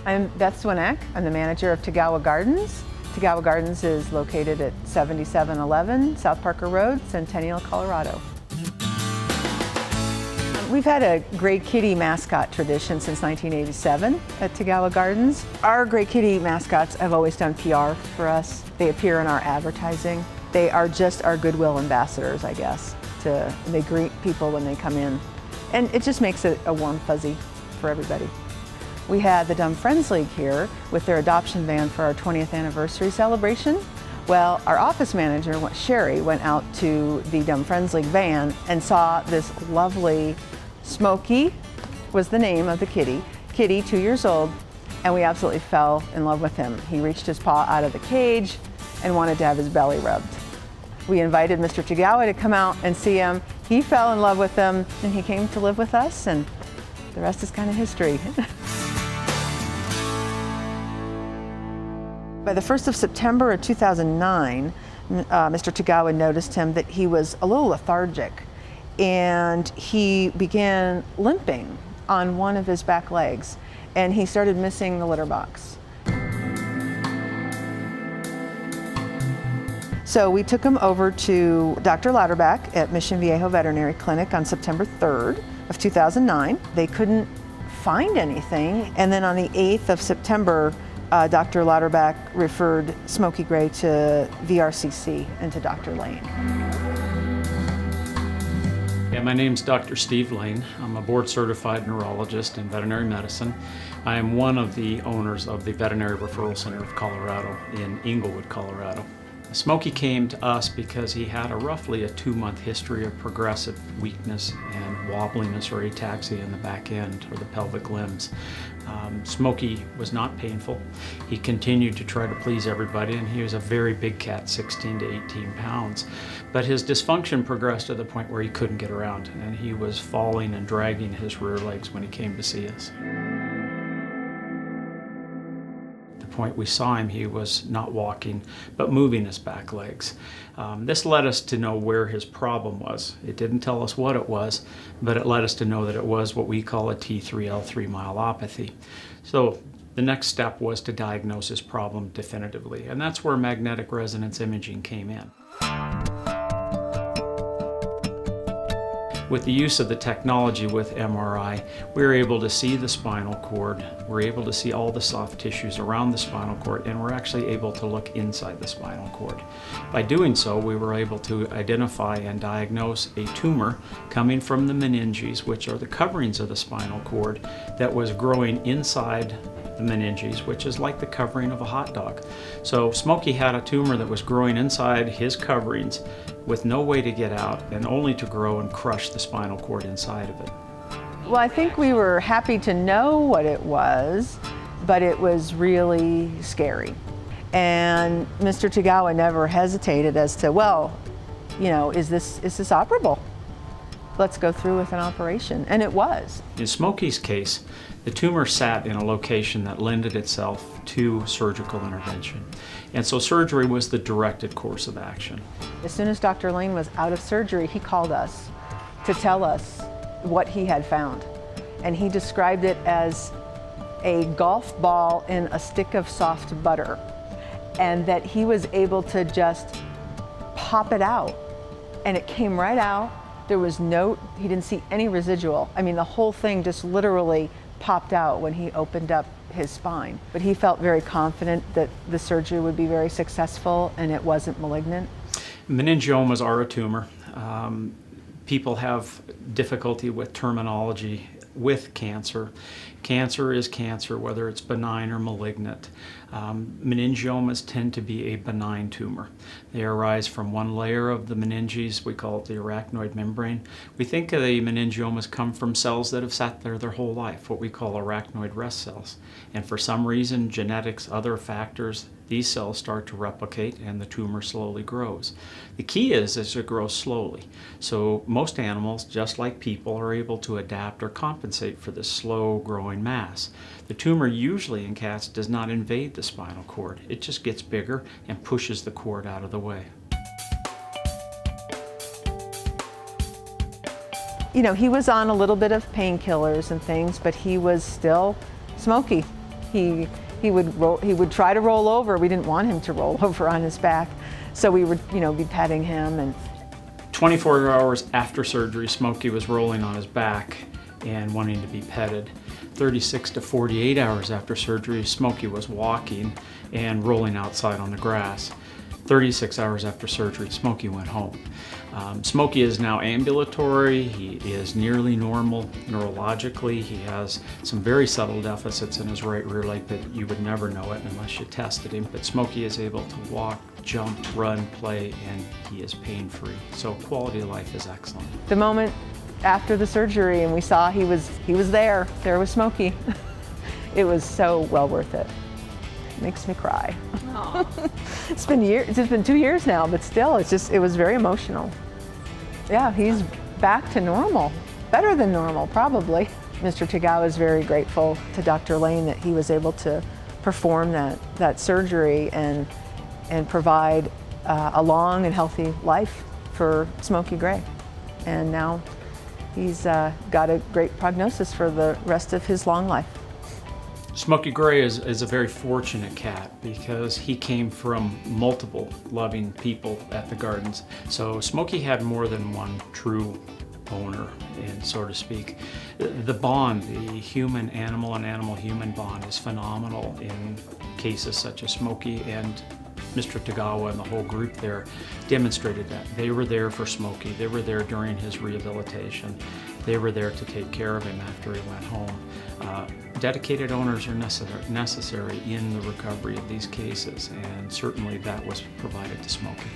I'm Beth Swinek. I'm the manager of Tagawa Gardens. Tagawa Gardens is located at 7711 South Parker Road, Centennial, Colorado. We've had a Gray Kitty mascot tradition since 1987 at Tagawa Gardens. Our Gray Kitty mascots have always done PR for us. They appear in our advertising. They are just our goodwill ambassadors, I guess. They greet people when they come in. And it just makes it a warm fuzzy for everybody. We had the Dumb Friends League here with their adoption van for our 20th anniversary celebration. Well, our office manager, Sherry, went out to the Dumb Friends League van and saw this lovely Smokey, was the name of the kitty, 2 years old, and we absolutely fell in love with him. He reached his paw out of the cage and wanted to have his belly rubbed. We invited Mr. Tagawa to come out and see him. He fell in love with him, and he came to live with us, and the rest is kind of history. By the 1st of September of 2009, Mr. Tagawa noticed him that he was a little lethargic, and he began limping on one of his back legs, and he started missing the litter box. So we took him over to Dr. Lauterbach at Mission Viejo Veterinary Clinic on September 3rd of 2009. They couldn't find anything, and then on the 8th of September, Dr. Lauterbach referred Smokey Grey to VRCC and to Dr. Lane. Yeah, my name's Dr. Steve Lane. I'm a board-certified neurologist in veterinary medicine. I am one of the owners of the Veterinary Referral Center of Colorado in Englewood, Colorado. Smokey came to us because he had roughly a 2-month history of progressive weakness and wobbliness or ataxia in the back end or the pelvic limbs. Smokey was not painful. He continued to try to please everybody, and he was a very big cat, 16 to 18 pounds. But his dysfunction progressed to the point where he couldn't get around, and he was falling and dragging his rear legs when he came to see us. Point we saw him, he was not walking, but moving his back legs. This led us to know where his problem was. It didn't tell us what it was, but it led us to know that it was what we call a T3L3 myelopathy. So the next step was to diagnose his problem definitively, and that's where magnetic resonance imaging came in. With the use of the technology with MRI, we were able to see the spinal cord, we're able to see all the soft tissues around the spinal cord, and we're actually able to look inside the spinal cord. By doing so, we were able to identify and diagnose a tumor coming from the meninges, which are the coverings of the spinal cord, that was growing inside the meninges, which is like the covering of a hot dog. So Smokey had a tumor that was growing inside his coverings with no way to get out and only to grow and crush the spinal cord inside of it. Well, I think we were happy to know what it was, but it was really scary. And Mr. Tagawa never hesitated as to, well, you know, is this operable? Let's go through with an operation, and it was. In Smokey's case, the tumor sat in a location that lended itself to surgical intervention. And so surgery was the directed course of action. As soon as Dr. Lane was out of surgery, he called us to tell us what he had found. And he described it as a golf ball in a stick of soft butter, and that he was able to just pop it out. And it came right out. There was he didn't see any residual. I mean, the whole thing just literally popped out when he opened up his spine. But he felt very confident that the surgery would be very successful and it wasn't malignant. Meningiomas are a tumor. People have difficulty with terminology with cancer. Cancer is cancer, whether it's benign or malignant. Meningiomas tend to be a benign tumor. They arise from one layer of the meninges. We call it the arachnoid membrane. We think the meningiomas come from cells that have sat there their whole life, what we call arachnoid rest cells. And for some reason, genetics, other factors, these cells start to replicate and the tumor slowly grows. The key is it grows slowly. So most animals, just like people, are able to adapt or compensate for this slow growing mass. The tumor usually in cats does not invade the spinal cord. It just gets bigger and pushes the cord out of the way. You know, he was on a little bit of painkillers and things, but he was still Smokey. He would try to roll over. We didn't want him to roll over on his back, so we would, be petting him. And 24 hours after surgery, Smokey was rolling on his back and wanting to be petted. 36 to 48 hours after surgery, Smokey was walking and rolling outside on the grass. 36 hours after surgery, Smokey went home. Smokey is now ambulatory. He is nearly normal neurologically. He has some very subtle deficits in his right rear leg, but you would never know it unless you tested him. But Smokey is able to walk, jump, run, play, and he is pain-free. So quality of life is excellent. the moment after the surgery and we saw he was there was Smokey. It was so well worth it. Makes me cry. It's been years. It's been 2 years now, but still, it was very emotional. Yeah, he's back to normal, better than normal, probably. Mr. Tagawa is very grateful to Dr. Lane that he was able to perform that surgery and provide a long and healthy life for Smokey Grey. And now he's got a great prognosis for the rest of his long life. Smokey Grey is a very fortunate cat because he came from multiple loving people at the gardens. So Smokey had more than one true owner, and so to speak. The bond, the human-animal and animal-human bond is phenomenal in cases such as Smokey, and Mr. Tagawa and the whole group there demonstrated that. They were there for Smokey. They were there during his rehabilitation. They were there to take care of him after he went home. Dedicated owners are necessary in the recovery of these cases, and certainly that was provided to Smokey.